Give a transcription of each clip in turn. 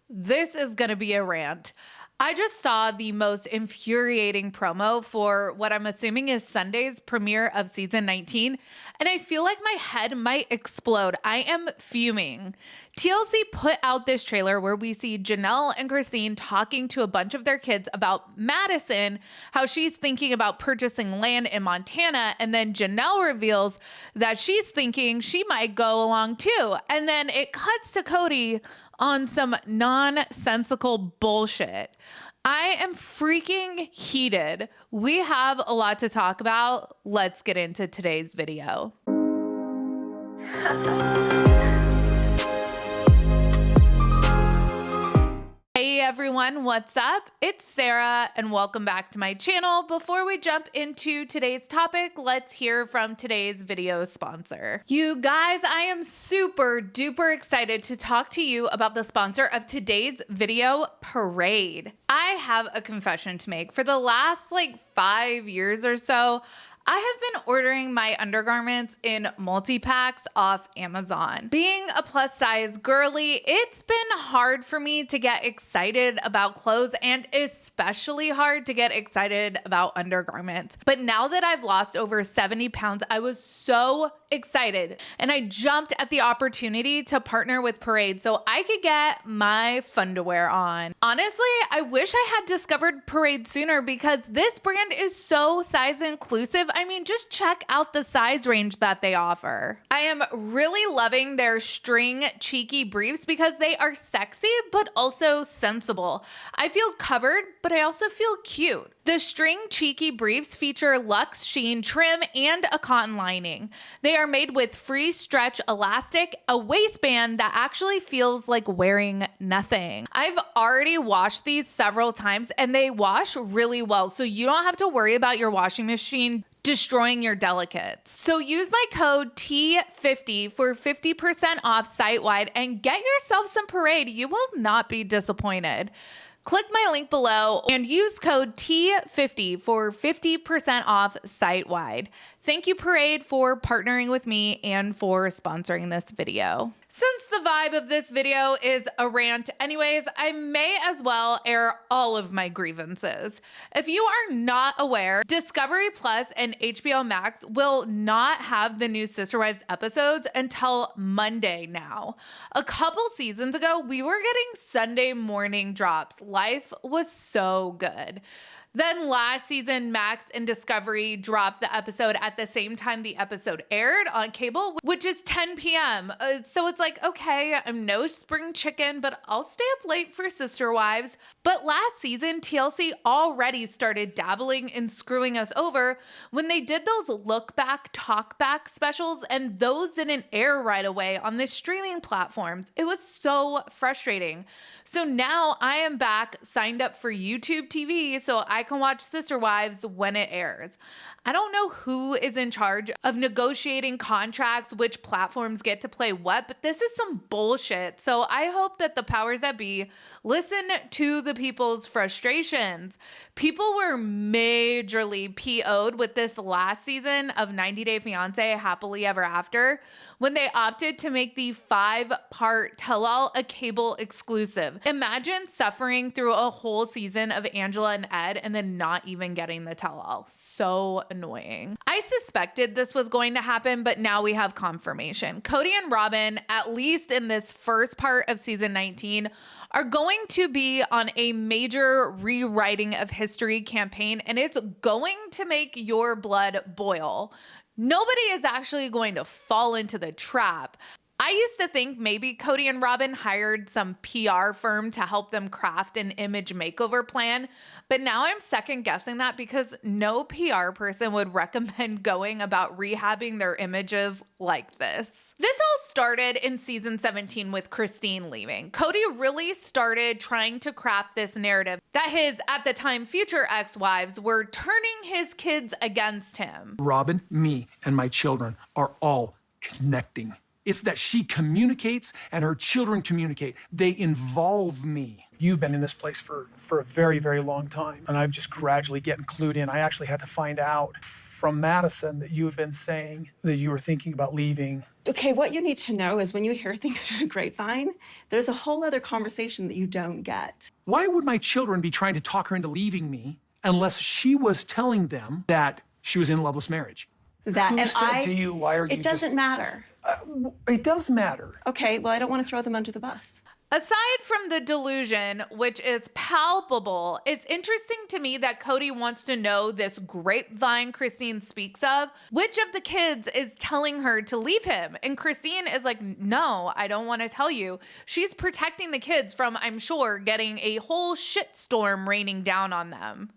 This is going to be a rant. I just saw the most infuriating promo for what I'm assuming is Sunday's premiere of season 19, and I feel like my head might explode. I am fuming. TLC put out this trailer where we see Janelle and Christine talking to a bunch of their kids about Madison, how she's thinking about purchasing land in Montana, and then Janelle reveals that she's thinking she might go along too. And then it cuts to Cody on some nonsensical bullshit. I am freaking heated. We have a lot to talk about. Let's get into today's video. Hey everyone, what's up? It's Sarah and welcome back to my channel. Before we jump into today's topic, let's hear from today's video sponsor. You guys, I am super duper excited to talk to you about the sponsor of today's video, Parade. I have a confession to make. For the last 5 years or so, I have been ordering my undergarments in multi-packs off Amazon. Being a plus size girly, it's been hard for me to get excited about clothes and especially hard to get excited about undergarments. But now that I've lost over 70 pounds, I was so excited and I jumped at the opportunity to partner with Parade so I could get my fun to wear on. Honestly, I wish I had discovered Parade sooner because this brand is so size inclusive. I mean, just check out the size range that they offer. I am really loving their string cheeky briefs because they are sexy, but also sensible. I feel covered, but I also feel cute. The string cheeky briefs feature luxe sheen trim and a cotton lining. They are made with free stretch elastic, a waistband that actually feels like wearing nothing. I've already washed these several times and they wash really well, so you don't have to worry about your washing machine destroying your delicates. So use my code T50 for 50% off site-wide and get yourself some Parade. You will not be disappointed. Click my link below and use code T50 for 50% off site-wide. Thank you, Parade, for partnering with me and for sponsoring this video. Since the vibe of this video is a rant anyways, I may as well air all of my grievances. If you are not aware, Discovery Plus and HBO Max will not have the new Sister Wives episodes until Monday now. A couple seasons ago, we were getting Sunday morning drops. Life was so good. Then last season, Max and Discovery dropped the episode at the same time the episode aired on cable, which is 10 p.m. So it's like, okay, I'm no spring chicken, but I'll stay up late for Sister Wives. But last season, TLC already started dabbling in screwing us over when they did those look back, talk back specials, and those didn't air right away on the streaming platforms. It was so frustrating. So now I am back signed up for YouTube TV so I can watch Sister Wives when it airs. I don't know who is in charge of negotiating contracts, which platforms get to play what, but this is some bullshit. So I hope that the powers that be listen to the people's frustrations. People were majorly PO'd with this last season of 90 Day Fiancé Happily Ever After when they opted to make the 5-part tell-all a cable exclusive. Imagine suffering through a whole season of Angela and Ed and then not even getting the tell-all. So annoying. I suspected this was going to happen, but now we have confirmation. Cody and Robin, at least in this first part of season 19, are going to be on a major rewriting of history campaign, and it's going to make your blood boil. Nobody is actually going to fall into the trap. I used to think maybe Cody and Robin hired some PR firm to help them craft an image makeover plan, but now I'm second guessing that because no PR person would recommend going about rehabbing their images like this. This all started in season 17 with Christine leaving. Cody really started trying to craft this narrative that his, at the time, future ex-wives were turning his kids against him. Robin, me, and my children are all connecting. It's that she communicates and her children communicate. They involve me. You've been in this place for a very, very long time, and I'm just gradually getting clued in. I actually had to find out from Madison that you had been saying that you were thinking about leaving. Okay, what you need to know is when you hear things through the grapevine, there's a whole other conversation that you don't get. Why would my children be trying to talk her into leaving me unless she was telling them that she was in a loveless marriage? That Who and said to you, why are you It doesn't matter. It does matter. Okay, well, I don't want to throw them under the bus. Aside from the delusion, which is palpable, it's interesting to me that Cody wants to know this grapevine Christine speaks of. Which of the kids is telling her to leave him? And Christine is like, no, I don't want to tell you. She's protecting the kids from, I'm sure, getting a whole shitstorm raining down on them.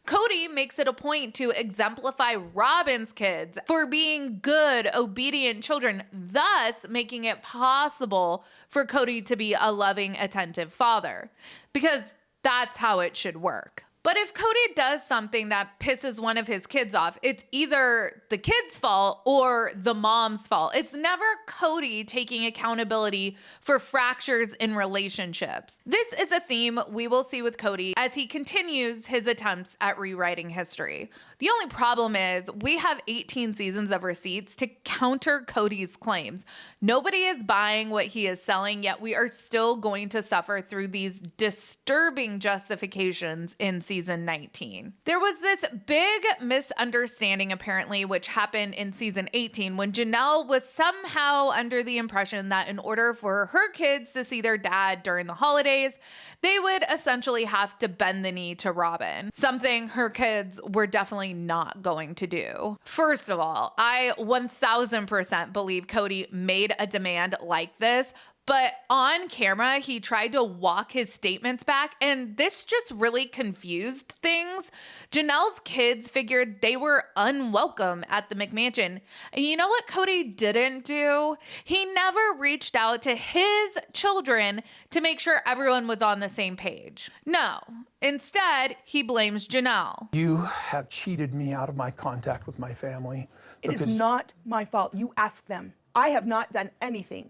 Cody makes it a point to exemplify Robin's kids for being good, obedient children, thus making it possible for Cody to be a loving, attentive father. Because that's how it should work. But if Cody does something that pisses one of his kids off, it's either the kid's fault or the mom's fault. It's never Cody taking accountability for fractures in relationships. This is a theme we will see with Cody as he continues his attempts at rewriting history. The only problem is we have 18 seasons of receipts to counter Cody's claims. Nobody is buying what he is selling, yet we are still going to suffer through these disturbing justifications in season 19. There was this big misunderstanding apparently which happened in season 18 when Janelle was somehow under the impression that in order for her kids to see their dad during the holidays, they would essentially have to bend the knee to Robin, something her kids were definitely not going to do. First of all, I 1000% believe Cody made a demand like this, but on camera, he tried to walk his statements back, and this just really confused things. Janelle's kids figured they were unwelcome at the McMansion. And you know what Cody didn't do? He never reached out to his children to make sure everyone was on the same page. No. Instead, he blames Janelle. You have cheated me out of my contact with my family. It is not my fault. You ask them. I have not done anything.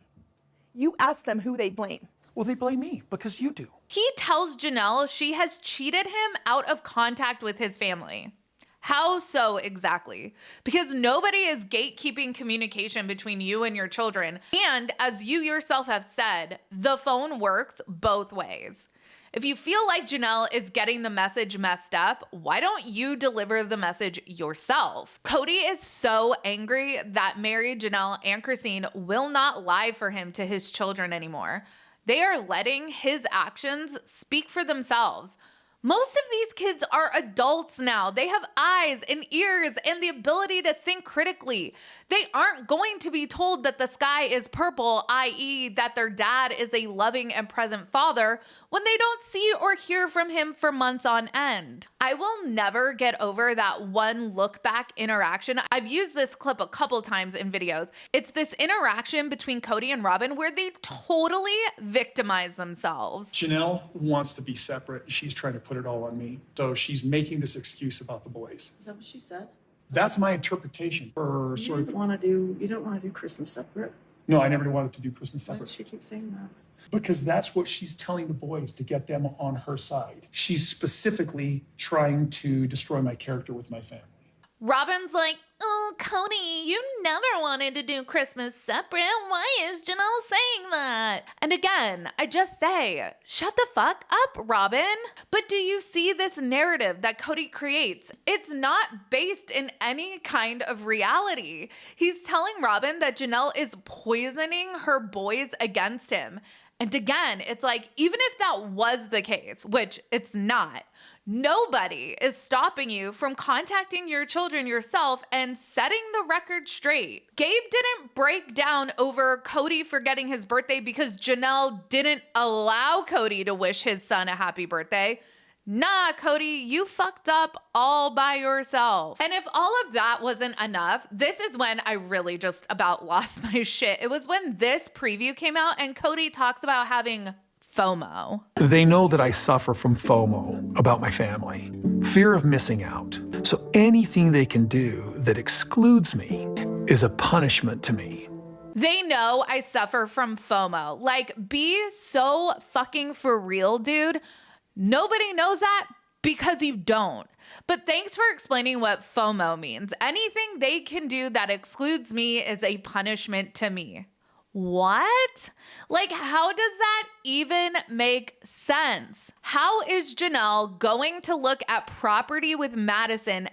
You ask them who they blame. Well, they blame me because you do. He tells Janelle she has cheated him out of contact with his family. How so exactly? Because nobody is gatekeeping communication between you and your children. And as you yourself have said, the phone works both ways. If you feel like Janelle is getting the message messed up, why don't you deliver the message yourself? Cody is so angry that Mary, Janelle, and Christine will not lie for him to his children anymore. They are letting his actions speak for themselves. Most of these kids are adults now. They have eyes and ears and the ability to think critically. They aren't going to be told that the sky is purple, i.e. that their dad is a loving and present father, when they don't see or hear from him for months on end. I will never get over that one look back interaction. I've used this clip a couple times in videos. It's this interaction between Cody and Robin where they totally victimize themselves. Janelle wants to be separate. She's trying to put it all on me. So she's making this excuse about the boys. Is that what she said? That's my interpretation. Or You sort don't of. want to do Christmas separate. No, I never wanted to do Christmas Why separate. does she keep saying that? Because that's what she's telling the boys to get them on her side. She's specifically trying to destroy my character with my family. Robin's like, oh, Cody, you never wanted to do Christmas separate. Why is Janelle saying that? And again, I just say, shut the fuck up, Robin. But do you see this narrative that Cody creates? It's not based in any kind of reality. He's telling Robin that Janelle is poisoning her boys against him. And again, it's like, even if that was the case, which it's not, nobody is stopping you from contacting your children yourself and setting the record straight. Gabe didn't break down over Cody forgetting his birthday because Janelle didn't allow Cody to wish his son a happy birthday. Nah, Cody, you fucked up all by yourself. And if all of that wasn't enough, this is when I really just about lost my shit. It was when this preview came out and Cody talks about having FOMO. They know that I suffer from FOMO about my family, fear of missing out. So anything they can do that excludes me is a punishment to me. They know I suffer from FOMO. Like, be so fucking for real, dude. Nobody knows that because you don't. But thanks for explaining what FOMO means. Anything they can do that excludes me is a punishment to me. What? Like, how does that even make sense? How is Janelle going to look at property with Madison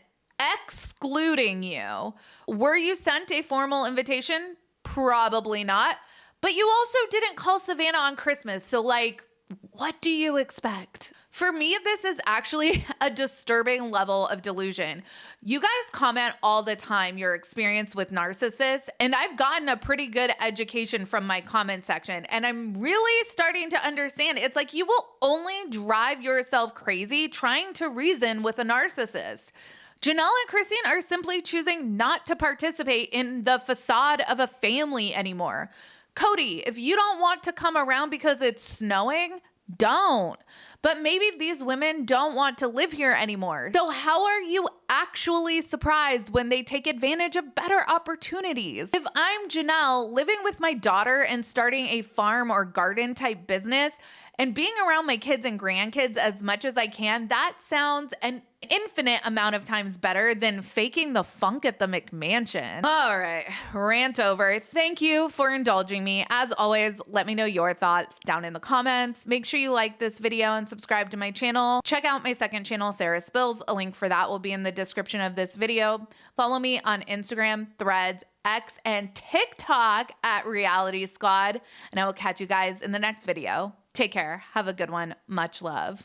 excluding you? Were you sent a formal invitation? Probably not. But you also didn't call Savannah on Christmas. So, like, what do you expect? For me, this is actually a disturbing level of delusion. You guys comment all the time your experience with narcissists, and I've gotten a pretty good education from my comment section, and I'm really starting to understand. It's like you will only drive yourself crazy trying to reason with a narcissist. Janelle and Christine are simply choosing not to participate in the facade of a family anymore. Cody, if you don't want to come around because it's snowing, don't. But maybe these women don't want to live here anymore. So how are you actually surprised when they take advantage of better opportunities? If I'm Janelle living with my daughter and starting a farm or garden type business and being around my kids and grandkids as much as I can, that sounds an infinite amount of times better than faking the funk at the McMansion. All right, rant over. Thank you for indulging me. As always, let me know your thoughts down in the comments. Make sure you like this video and subscribe to my channel. Check out my second channel, Sarah Spills. A link for that will be in the description of this video. Follow me on Instagram, Threads, X, and TikTok at Reality Squad. And I will catch you guys in the next video. Take care. Have a good one. Much love.